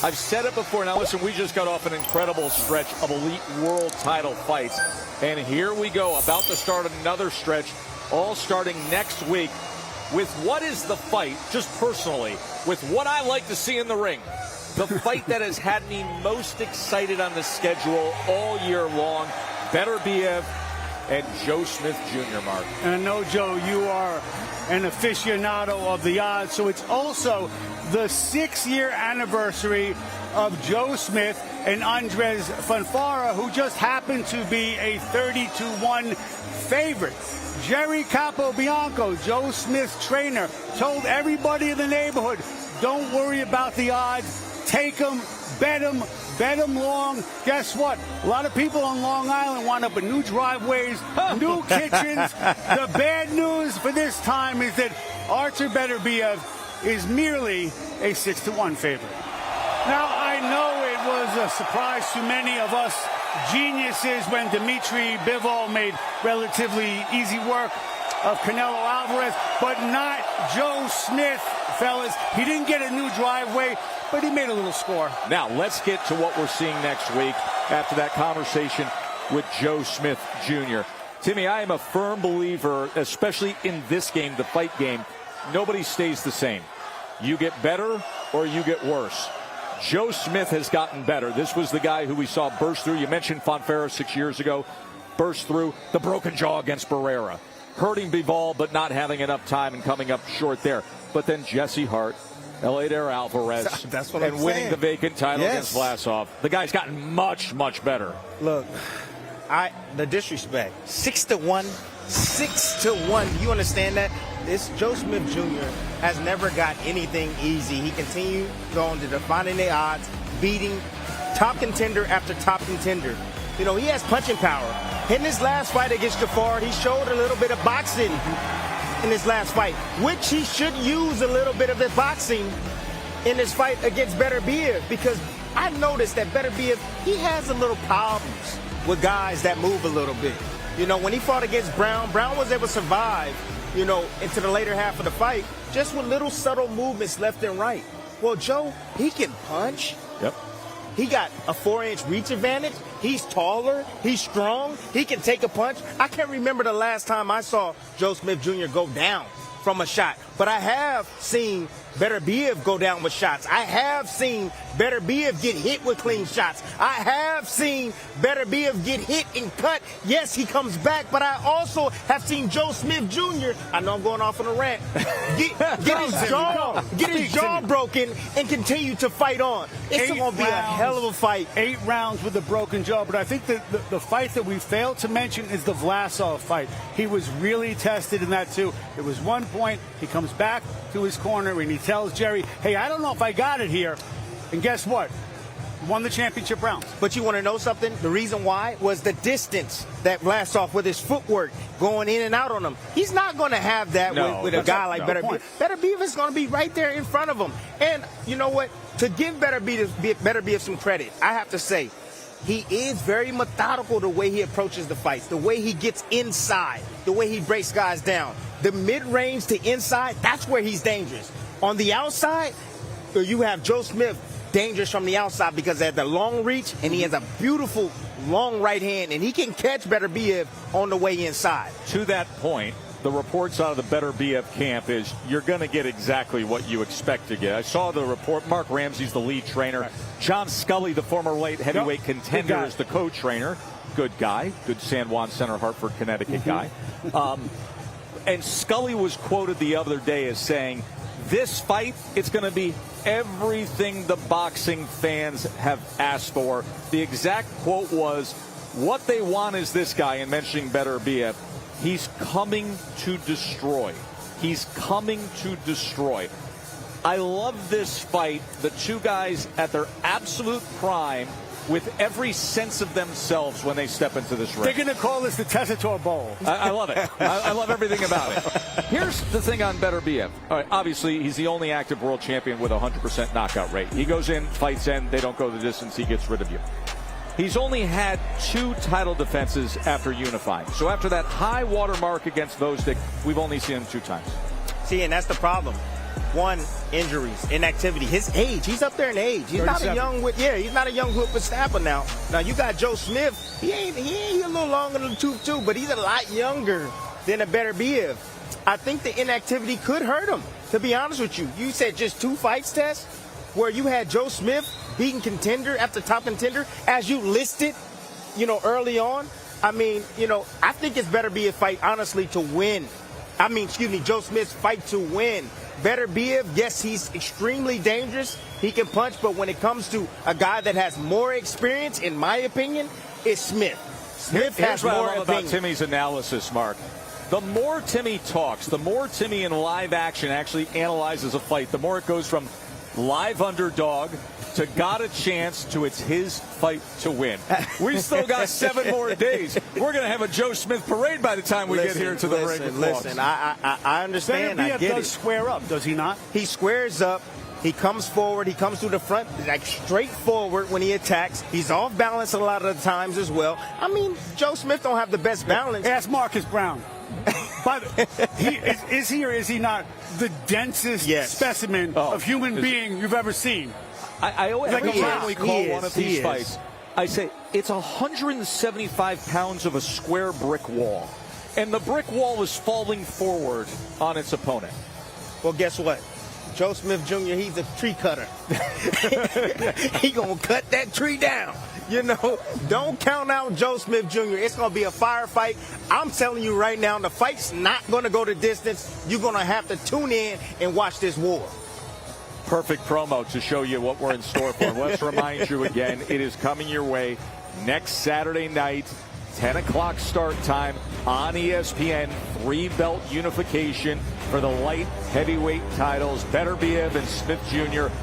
I've said it before. Now listen, we just got off an incredible stretch of elite world title fights. And here we go, about to start another stretch, all starting next week with what is the fight, just personally, with what I like to see in the ring. The fight that has had me most excited on the schedule all year long, Beterbiev and Joe Smith Jr., Mark. And I know, Joe, you are an aficionado of the odds, so it's also the 6-year anniversary of Joe Smith and Andres Fanfara, who just happened to be a 30-1 favorite. Jerry Capobianco, Joe Smith's trainer, told everybody in the neighborhood, don't worry about the odds, take them, bet them long. Guess what? A lot of people on Long Island wound up with new driveways, new kitchens. The bad news for this time is that Artur Beterbiev is merely a 6-1 favorite. Now, I know it was a surprise to many of us geniuses when Dmitry Bivol made relatively easy work of Canelo Alvarez, but not Joe Smith, fellas. He didn't get a new driveway, but he made a little score. Now, let's get to what we're seeing next week after that conversation with Joe Smith Jr. Timmy, I am a firm believer, especially in this game, the fight game, nobody stays the same. You get better or you get worse. Joe Smith has gotten better. This was the guy who we saw burst through. You mentioned Fonfara 6 years ago. Burst through the broken jaw against Barrera. Hurting Bivol, but not having enough time and coming up short there. But then Jesse Hart, Eleider Alvarez, That's what and I'm winning saying. the vacant title against Vlasov. The guy's gotten much, much better. Look, the disrespect. 6-1. 6-1. You understand that? This Joe Smith Jr. has never got anything easy. He continued going to defying the odds, beating top contender after top contender. You know, he has punching power. In his last fight against Jafar, he showed a little bit of boxing in his last fight, which he should use a little bit of the boxing in his fight against Beterbiev, because I noticed that Beterbiev, he has a little problems with guys that move a little bit. You know, when he fought against Brown, Brown was able to survive, you know, into the later half of the fight, just with little subtle movements left and right. Well, Joe, he can punch. Yep. He got a 4-inch reach advantage. He's taller. He's strong. He can take a punch. I can't remember the last time I saw Joe Smith Jr. go down from a shot. But I have seen Beterbiev go down with shots. I have seen Beterbiev get hit with clean shots. I have seen Beterbiev get hit and cut. Yes, he comes back, but I also have seen Joe Smith Jr., I know I'm going off on a rant, get his jaw broken and continue to fight on. It's going to be a hell of a fight. 8 rounds with a broken jaw, but I think that the fight that we failed to mention is the Vlasov fight. He was really tested in that too. It was one point, he comes back to his corner and he tells Jerry, hey, I don't know if I got it here. And guess what? Won the championship rounds. But you want to know something? The reason why was the distance that Vlasov with his footwork going in and out on him. He's not going to have that with a guy like Beterbiev. Beterbiev is going to be right there in front of him. And you know what? To give Beterbiev some credit, I have to say, he is very methodical the way he approaches the fights, the way he gets inside, the way he breaks guys down. The mid-range to inside, that's where he's dangerous. On the outside, you have Joe Smith dangerous from the outside because he has the long reach and he has a beautiful long right hand, and he can catch Beterbiev on the way inside. To that point, the reports out of the Beterbiev camp is you're going to get exactly what you expect to get. I saw the report. Mark Ramsey's the lead trainer. John Scully, the former light heavyweight contender, is the co-trainer. Good guy. Good San Juan Center, Hartford, Connecticut guy. And Scully was quoted the other day as saying, this fight, it's going to be everything the boxing fans have asked for. The exact quote was, what they want is this guy, and mentioning Beterbiev, he's coming to destroy. He's coming to destroy. I love this fight. The two guys at their absolute prime with every sense of themselves when they step into this ring. They're going to call this the Tessitore Bowl. I love it. I love everything about it. Here's the thing on Beterbiev. All right, obviously, he's the only active world champion with a 100% knockout rate. He goes in, fights end, they don't go the distance, he gets rid of you. He's only had 2 title defenses after unifying. So after that high water mark against Vosdik, we've only seen him 2 times. See, and that's the problem. One, injuries, inactivity. His age, he's up there in age. He's not a young, he's not a young whippersnapper now. Now you got Joe Smith. He ain't a little longer than the tooth too, but he's a lot younger than a Beterbiev. I think the inactivity could hurt him. To be honest with you, you said just 2 fights test where you had Joe Smith beating contender after top contender, as you listed, early on. I mean, I think it's Beterbiev fight, honestly, to win. Joe Smith's fight to win. Beterbiev, yes, he's extremely dangerous. He can punch, but when it comes to a guy that has more experience, in my opinion, it's Smith. Smith has what more I love about Timmy's analysis, Mark. The more Timmy talks, the more Timmy in live action actually analyzes a fight, the more it goes from live underdog to got a chance to it's his fight to win. We still got 7 more days. We're going to have a Joe Smith parade by the time we get here to the ring. Listen, I understand. I get does square up, does he not? He squares up. He comes forward. He comes through the front, like straight forward when he attacks. He's off balance a lot of the times as well. I mean, Joe Smith don't have the best balance. Ask Marcus Brown. But is he or is he not the densest specimen of human being you've ever seen? Every time we call one of these fights, I say it's 175 pounds of a square brick wall. And the brick wall is falling forward on its opponent. Well, guess what? Joe Smith Jr., he's a tree cutter. He going to cut that tree down. Don't count out Joe Smith Jr. It's going to be a firefight. I'm telling you right now, the fight's not going to go the distance. You're going to have to tune in and watch this war. Perfect promo to show you what we're in store for. Let's remind you again, it is coming your way next Saturday night, 10 o'clock start time on ESPN, 3-belt unification for the light heavyweight titles. Beterbiev and Smith Jr.